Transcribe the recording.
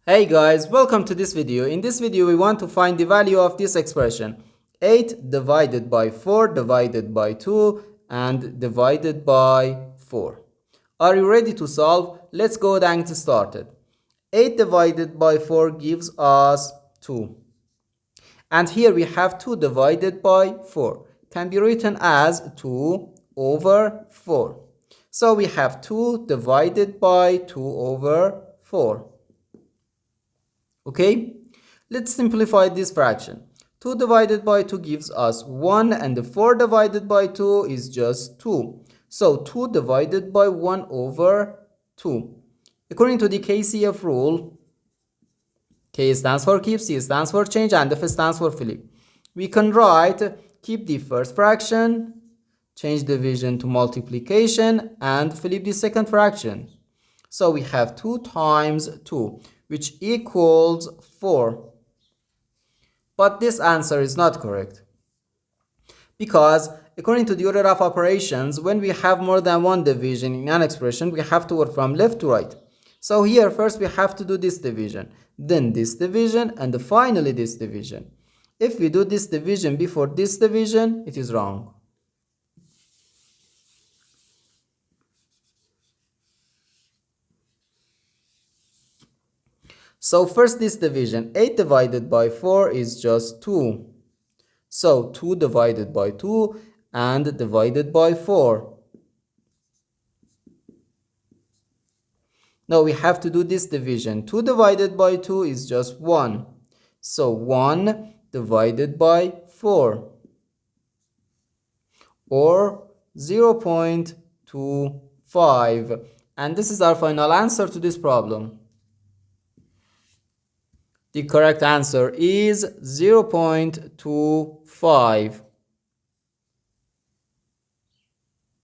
Hey guys, welcome to this video. In this video we want to find the value of this expression 8 divided by 4 divided by 2 and divided by 4. Are you ready to solve? Let's go and get started. 8 divided by 4 gives us 2. And here we have 2 divided by 4. Can be written as 2 over 4. So we have 2 divided by 2 over 4. Okay, let's simplify this fraction. 2 divided by 2 gives us 1 and 4 divided by 2 is just 2. So 2 divided by 1 over 2. According to the KCF rule, K stands for keep, C stands for change, and F stands for flip. We can write keep the first fraction, change division to multiplication, and flip the second fraction. So we have 2 times 2, which equals 4. But this answer is not correct. Because according to the order of operations, when we have more than one division in an expression, we have to work from left to right. So here first we have to do this division, then this division, and finally this division. If we do this division before this division, it is wrong. So first this division, 8 divided by 4 is just 2. So 2 divided by 2 and divided by 4. Now we have to do this division. 2 divided by 2 is just 1. So 1 divided by 4. Or 0.25. And this is our final answer to this problem. The correct answer is 0.25.